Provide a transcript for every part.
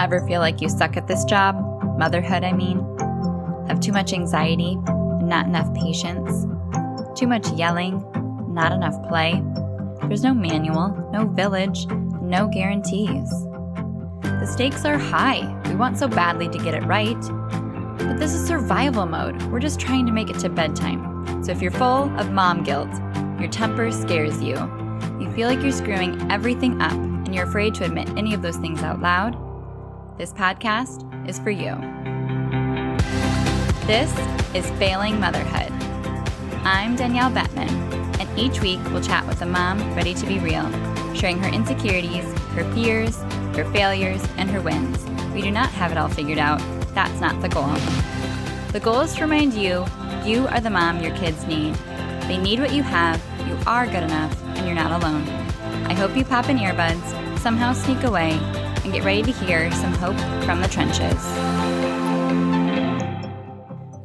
Ever feel like you suck at this job? Motherhood, I mean. Have too much anxiety and not enough patience? Too much yelling, not enough play? There's no manual, no village, no guarantees. The stakes are high. We want so badly to get it right. But this is survival mode. We're just trying to make it to bedtime. So if you're full of mom guilt, your temper scares you, you feel like you're screwing everything up, and you're afraid to admit any of those things out loud, this podcast is for you. This is Failing Motherhood. I'm Danielle Bettman, and each week we'll chat with a mom ready to be real, sharing her insecurities, her fears, her failures, and her wins. We do not have it all figured out. That's not the goal. The goal is to remind you, you are the mom your kids need. They need what you have, you are good enough, and you're not alone. I hope you pop in earbuds, somehow sneak away, and get ready to hear some hope from the trenches.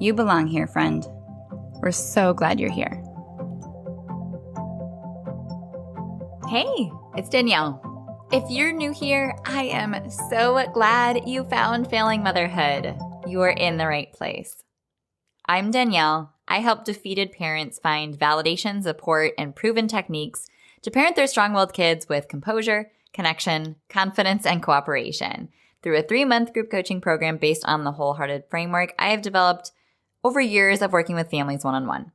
You belong here, friend. We're so glad you're here. Hey, it's Danielle. If you're new here, I am so glad you found Failing Motherhood. You are in the right place. I'm Danielle. I help defeated parents find validation, support, and proven techniques to parent their strong-willed kids with composure, connection, confidence, and cooperation. Through a 3-month group coaching program based on the Wholehearted framework I have developed over years of working with families one-on-one.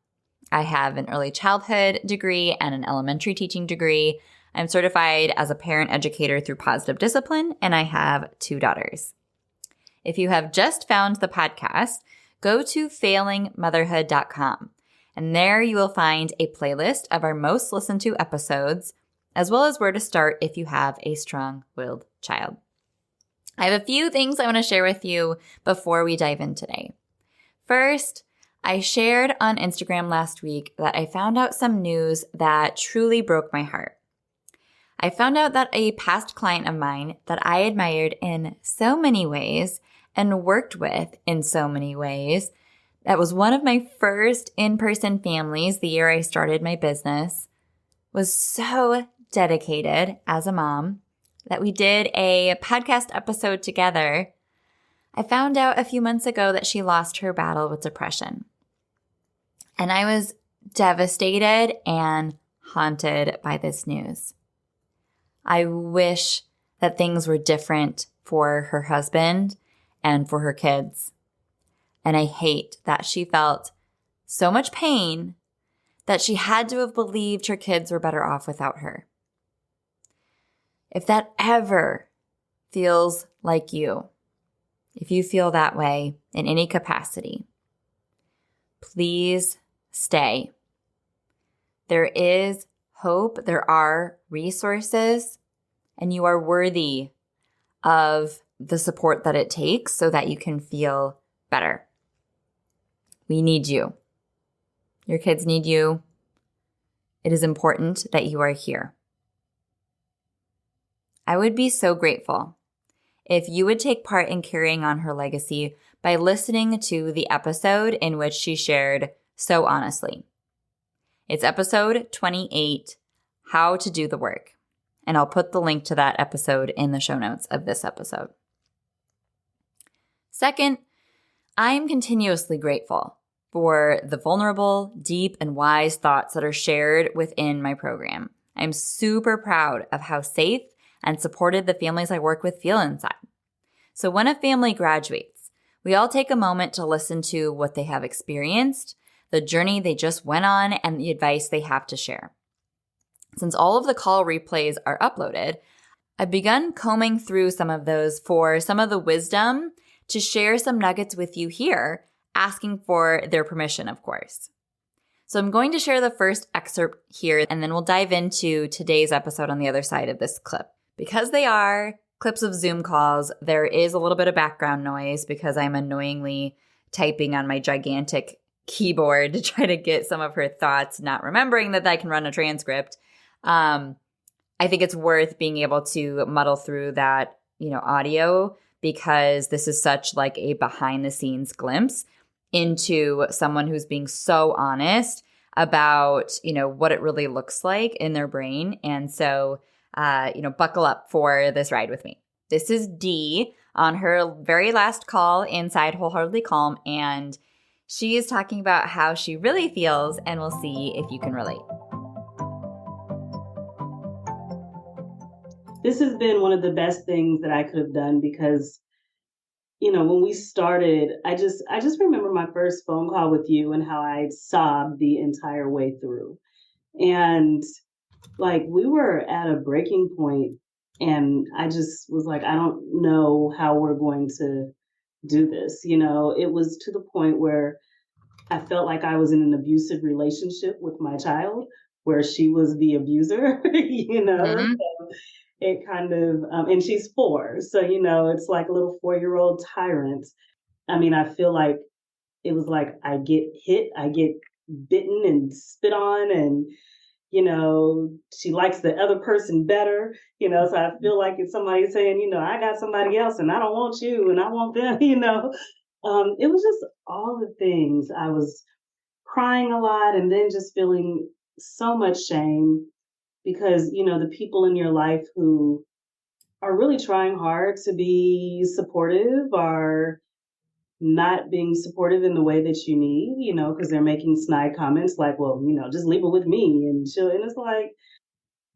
I have an early childhood degree and an elementary teaching degree. I'm certified as a parent educator through Positive Discipline, and I have 2 daughters. If you have just found the podcast, go to failingmotherhood.com, and there you will find a playlist of our most listened to episodes, as well as where to start if you have a strong-willed child. I have a few things I want to share with you before we dive in today. First, I shared on Instagram last week that I found out some news that truly broke my heart. I found out that a past client of mine that I admired in so many ways and worked with in so many ways, that was one of my first in-person families the year I started my business, was so dedicated as a mom that we did a podcast episode together. I found out a few months ago that she lost her battle with depression. And I was devastated and haunted by this news. I wish that things were different for her husband and for her kids. And I hate that she felt so much pain that she had to have believed her kids were better off without her. If that ever feels like you, if you feel that way in any capacity, please stay. There is hope, there are resources, and you are worthy of the support that it takes so that you can feel better. We need you. Your kids need you. It is important that you are here. I would be so grateful if you would take part in carrying on her legacy by listening to the episode in which she shared so honestly. It's episode 28, How to Do the Work. And I'll put the link to that episode in the show notes of this episode. Second, I'm continuously grateful for the vulnerable, deep, and wise thoughts that are shared within my program. I'm super proud of how safe and supported the families I work with feel inside. So when a family graduates, we all take a moment to listen to what they have experienced, the journey they just went on, and the advice they have to share. Since all of the call replays are uploaded, I've begun combing through some of those for some of the wisdom to share some nuggets with you here, asking for their permission, of course. So I'm going to share the first excerpt here, and then we'll dive into today's episode on the other side of this clip. Because they are clips of Zoom calls, there is a little bit of background noise because I'm annoyingly typing on my gigantic keyboard to try to get some of her thoughts, not remembering that I can run a transcript. I think it's worth being able to muddle through that, audio, because this is such like a behind the scenes glimpse into someone who's being so honest about, what it really looks like in their brain. And so, buckle up for this ride with me. This is Dee on her very last call inside Wholeheartedly Calm, and she is talking about how she really feels, and we'll see if you can relate. This has been one of the best things that I could have done because, when we started, I just remember my first phone call with you and how I sobbed the entire way through. And like we were at a breaking point and I just was like, I don't know how we're going to do this. It was to the point where I felt like I was in an abusive relationship with my child where she was the abuser, Mm-hmm. it kind of and she's 4, so it's like a little 4-year-old tyrant. I mean, I feel like it was like I get hit, I get bitten and spit on, and she likes the other person better, so I feel like it's somebody saying, I got somebody else and I don't want you and I want them. It was just all the things. I was crying a lot and then just feeling so much shame because the people in your life who are really trying hard to be supportive are not being supportive in the way that you need, because they're making snide comments like, well, just leave it with me. And it's like,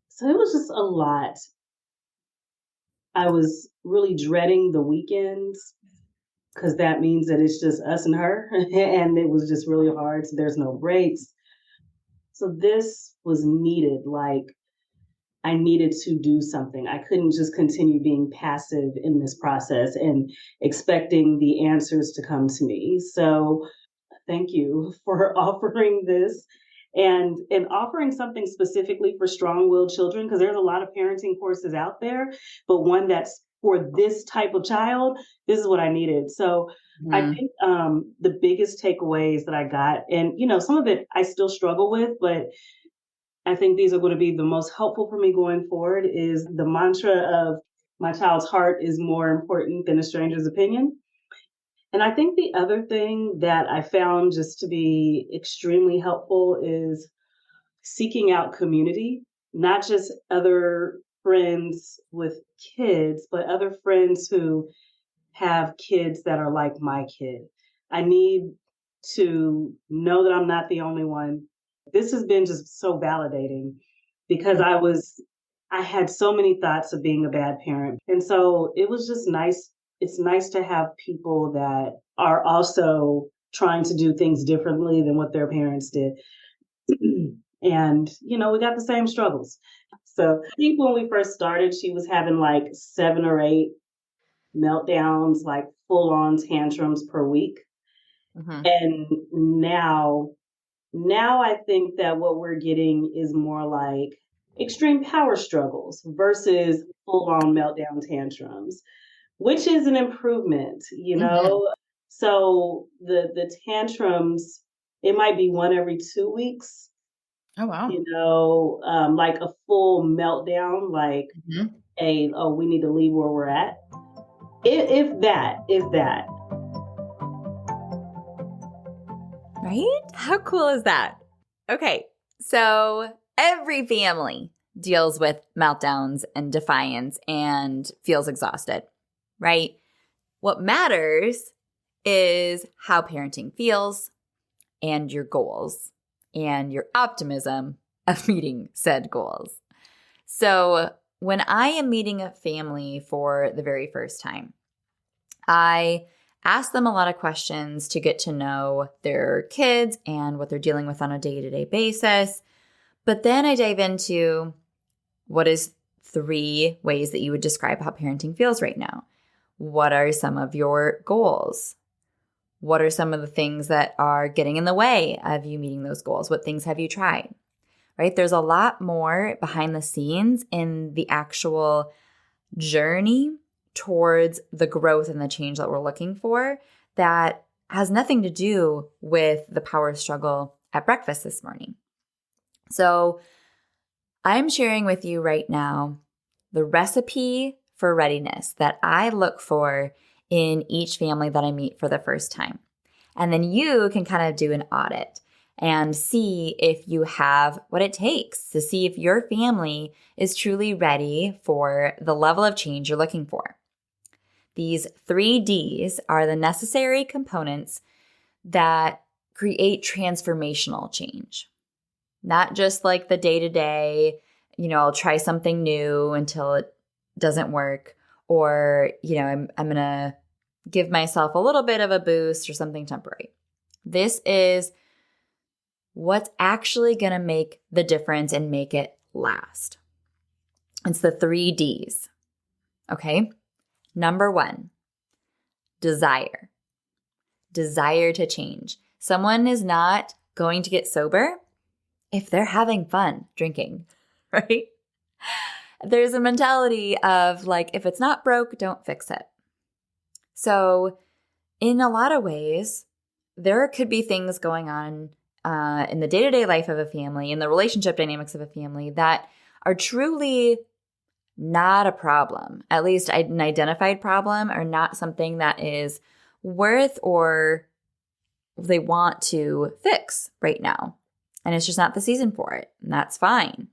so it was just a lot. I was really dreading the weekends because that means that it's just us and her. And it was just really hard. So there's no breaks. So this was needed. Like, I needed to do something. I couldn't just continue being passive in this process and expecting the answers to come to me. So thank you for offering this and offering something specifically for strong-willed children, because there's a lot of parenting courses out there, but one that's for this type of child, this is what I needed. So I Mm-hmm. think the biggest takeaways that I got, and some of it I still struggle with, but I think these are going to be the most helpful for me going forward, is the mantra of my child's heart is more important than a stranger's opinion. And I think the other thing that I found just to be extremely helpful is seeking out community, not just other friends with kids, but other friends who have kids that are like my kid. I need to know that I'm not the only one. This has been just so validating because I had so many thoughts of being a bad parent. And so it was just nice. It's nice to have people that are also trying to do things differently than what their parents did. And, we got the same struggles. So I think when we first started, she was having like 7 or 8 meltdowns, like full on tantrums per week. Mm-hmm. And now I think that what we're getting is more like extreme power struggles versus full on meltdown tantrums, which is an improvement. Mm-hmm. So the tantrums, it might be one every 2 weeks, Oh, wow. like a full meltdown, like Mm-hmm. oh, we need to leave where we're at. If that. Right? How cool is that? Okay, so every family deals with meltdowns and defiance and feels exhausted, right? What matters is how parenting feels and your goals and your optimism of meeting said goals. So when I am meeting a family for the very first time, I ask them a lot of questions to get to know their kids and what they're dealing with on a day-to-day basis. But then I dive into what is 3 ways that you would describe how parenting feels right now. What are some of your goals? What are some of the things that are getting in the way of you meeting those goals? What things have you tried? Right? There's a lot more behind the scenes in the actual journey towards the growth and the change that we're looking for that has nothing to do with the power struggle at breakfast this morning. So I'm sharing with you right now the recipe for readiness that I look for in each family that I meet for the first time. And then you can kind of do an audit and see if you have what it takes to see if your family is truly ready for the level of change you're looking for. These 3Ds are the necessary components that create transformational change. Not just like the day-to-day, I'll try something new until it doesn't work, or, I'm going to give myself a little bit of a boost or something temporary. This is what's actually going to make the difference and make it last. It's the 3Ds. Okay? Number 1, desire. Desire to change. Someone is not going to get sober if they're having fun drinking, right? There's a mentality of like, if it's not broke, don't fix it. So in a lot of ways, there could be things going on in the day-to-day life of a family, in the relationship dynamics of a family that are truly not a problem, at least an identified problem, or not something that is worth or they want to fix right now. And it's just not the season for it. And that's fine.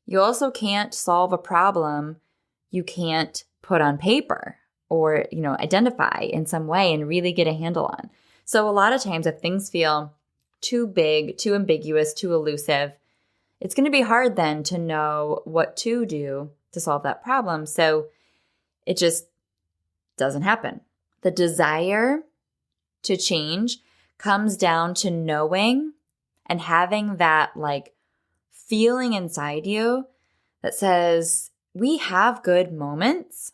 You also can't solve a problem you can't put on paper or, identify in some way and really get a handle on. So a lot of times if things feel too big, too ambiguous, too elusive, it's going to be hard then to know what to do to solve that problem. So it just doesn't happen. The desire to change comes down to knowing and having that like feeling inside you that says, we have good moments,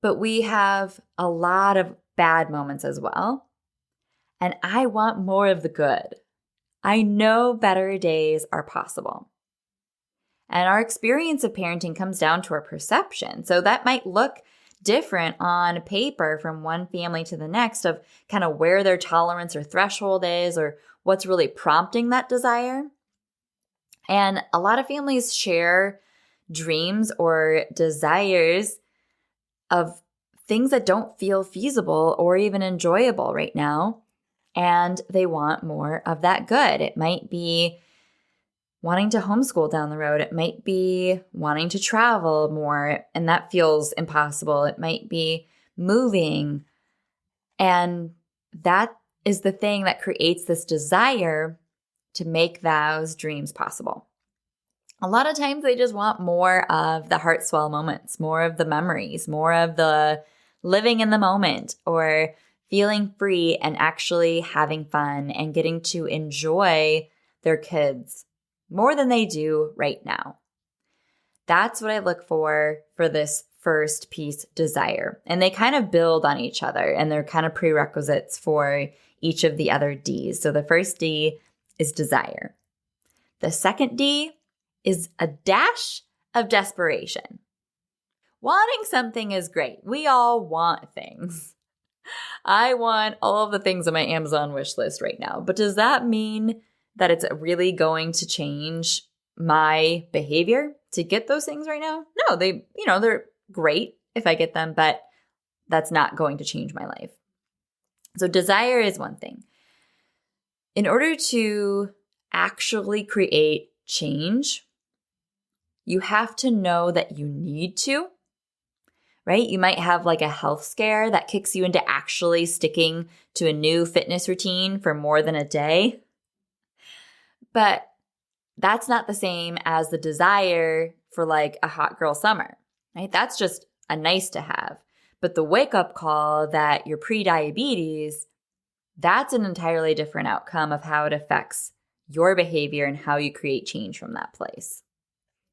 but we have a lot of bad moments as well. And I want more of the good. I know better days are possible. And our experience of parenting comes down to our perception. So that might look different on paper from one family to the next of kind of where their tolerance or threshold is or what's really prompting that desire. And a lot of families share dreams or desires of things that don't feel feasible or even enjoyable right now. And they want more of that good. It might be wanting to homeschool down the road. It might be wanting to travel more, and that feels impossible. It might be moving. And that is the thing that creates this desire to make those dreams possible. A lot of times they just want more of the heart swell moments, more of the memories, more of the living in the moment, or feeling free and actually having fun and getting to enjoy their kids more than they do right now. That's what I look for this first piece, desire. And they kind of build on each other, and they're kind of prerequisites for each of the other Ds. So the first D is desire. The second D is a dash of desperation. Wanting something is great. We all want things. I want all of the things on my Amazon wish list right now. But does that mean that it's really going to change my behavior to get those things right now? No, they're great if I get them, but that's not going to change my life. So desire is one thing. In order to actually create change, you have to know that you need to, right? You might have like a health scare that kicks you into actually sticking to a new fitness routine for more than a day. But that's not the same as the desire for like a hot girl summer, right? That's just a nice to have. But the wake-up call that you're pre-diabetes, that's an entirely different outcome of how it affects your behavior and how you create change from that place.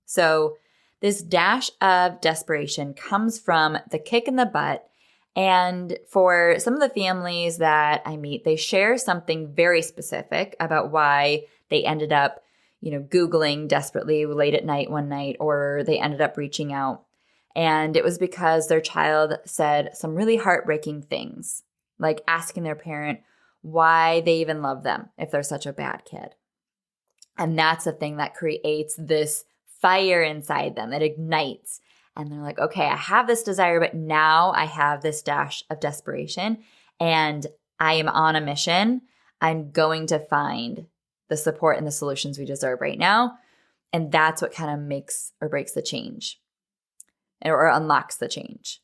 So this dash of desperation comes from the kick in the butt. And for some of the families that I meet, they share something very specific about why they ended up, Googling desperately late at night one night, or they ended up reaching out. And it was because their child said some really heartbreaking things, like asking their parent why they even love them if they're such a bad kid. And that's the thing that creates this fire inside them. It ignites. And they're like, okay, I have this desire, but now I have this dash of desperation and I am on a mission. I'm going to find the support and the solutions we deserve right now. And that's what kind of makes or breaks the change or unlocks the change.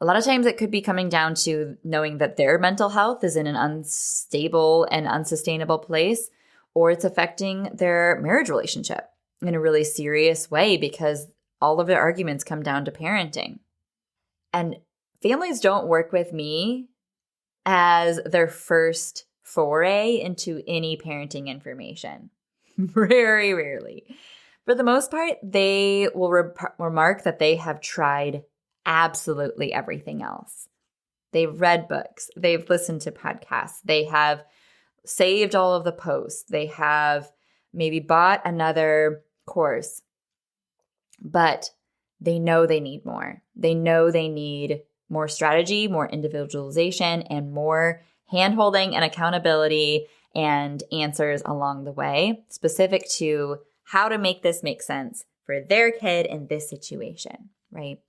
A lot of times it could be coming down to knowing that their mental health is in an unstable and unsustainable place, or it's affecting their marriage relationship in a really serious way because all of their arguments come down to parenting. And families don't work with me as their first foray into any parenting information. Very rarely. For the most part, they will remark that they have tried absolutely everything else. They've read books, they've listened to podcasts, they have saved all of the posts, they have maybe bought another course, but they know they need more. They know they need more strategy, more individualization, and more handholding and accountability and answers along the way, specific to how to make this make sense for their kid in this situation, right?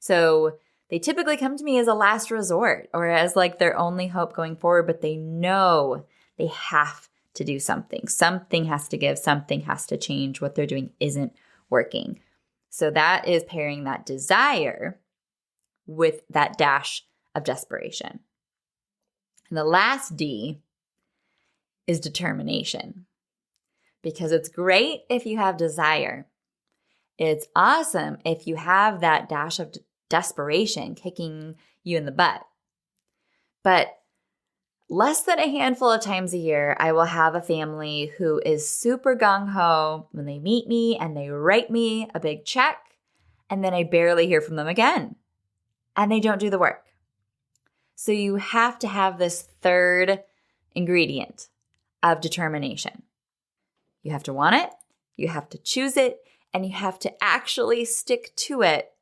So they typically come to me as a last resort or as like their only hope going forward, but they know they have to do something. Something has to give, something has to change. What they're doing isn't working. So that is pairing that desire with that dash of desperation. And the last D is determination, because it's great if you have desire. It's awesome if you have that dash of desperation kicking you in the butt. But less than a handful of times a year, I will have a family who is super gung-ho when they meet me and they write me a big check, and then I barely hear from them again, and they don't do the work. So you have to have this third ingredient of determination. You have to want it, you have to choose it, and you have to actually stick to it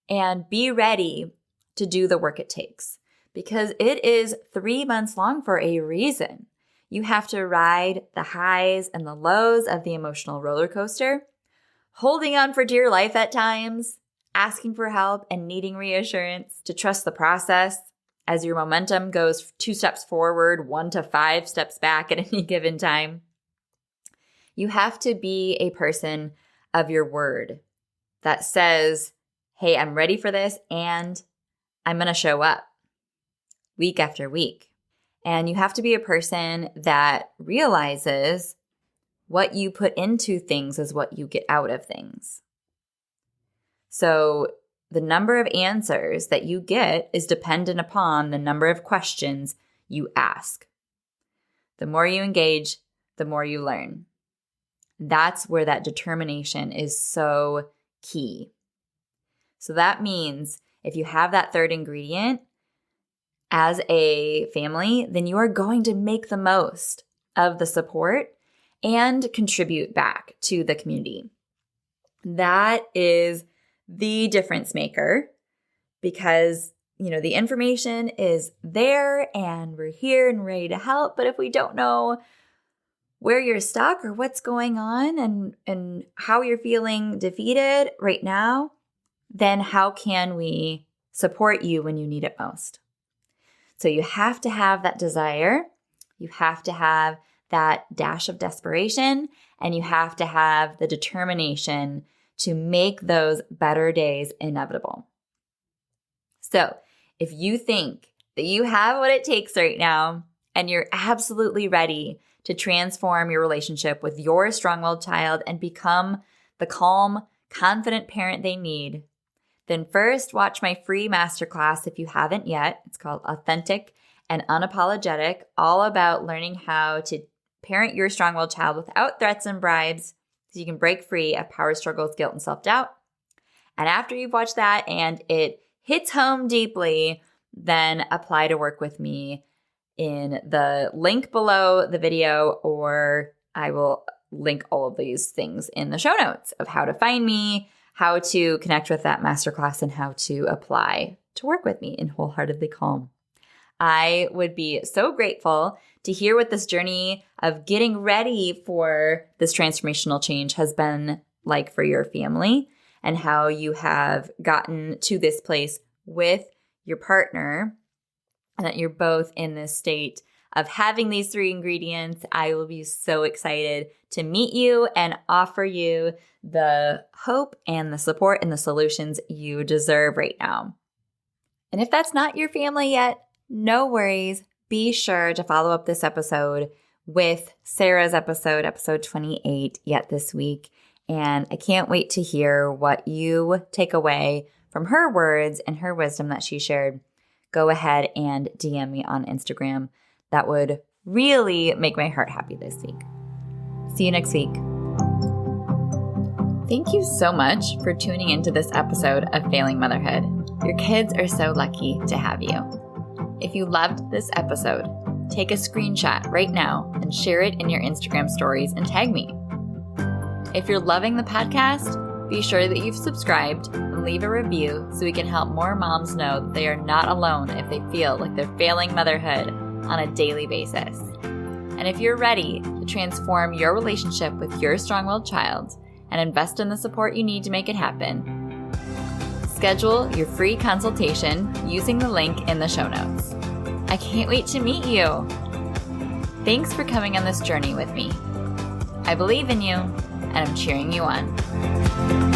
and be ready to do the work it takes. Because it is 3 months long for a reason. You have to ride the highs and the lows of the emotional roller coaster, holding on for dear life at times, asking for help and needing reassurance, to trust the process as your momentum goes 2 steps forward, 1 to 5 steps back at any given time. You have to be a person of your word that says, hey, I'm ready for this and I'm going to show up week after week. And you have to be a person that realizes what you put into things is what you get out of things. So the number of answers that you get is dependent upon the number of questions you ask. The more you engage, the more you learn. That's where that determination is so key. So that means if you have that third ingredient as a family, then you are going to make the most of the support and contribute back to the community. That is the difference maker, because the information is there and we're here and ready to help. But if we don't know where you're stuck or what's going on and how you're feeling defeated right now, then how can we support you when you need it most? So you have to have that desire, you have to have that dash of desperation, and you have to have the determination to make those better days inevitable. So if you think that you have what it takes right now and you're absolutely ready to transform your relationship with your strong-willed child and become the calm, confident parent they need, then first watch my free masterclass if you haven't yet. It's called Authentic and Unapologetic, all about learning how to parent your strong-willed child without threats and bribes so you can break free of power struggles, guilt, and self-doubt. And after you've watched that and it hits home deeply, then apply to work with me in the link below the video, or I will link all of these things in the show notes of how to find me, how to connect with that masterclass, and how to apply to work with me in Wholeheartedly Calm. I would be so grateful to hear what this journey of getting ready for this transformational change has been like for your family, and how you have gotten to this place with your partner, and that you're both in this state of having these 3 ingredients. I will be so excited to meet you and offer you the hope and the support and the solutions you deserve right now. And if that's not your family yet, no worries. Be sure to follow up this episode with Sarah's episode 28, yet this week. And I can't wait to hear what you take away from her words and her wisdom that she shared. Go ahead and DM me on Instagram. That would really make my heart happy this week. See you next week. Thank you so much for tuning into this episode of Failing Motherhood. Your kids are so lucky to have you. If you loved this episode, take a screenshot right now and share it in your Instagram stories and tag me. If you're loving the podcast, be sure that you've subscribed and leave a review so we can help more moms know that they are not alone if they feel like they're failing motherhood on a daily basis. And if you're ready to transform your relationship with your strong-willed child and invest in the support you need to make it happen, schedule your free consultation using the link in the show notes. I can't wait to meet you. Thanks for coming on this journey with me. I believe in you, and I'm cheering you on.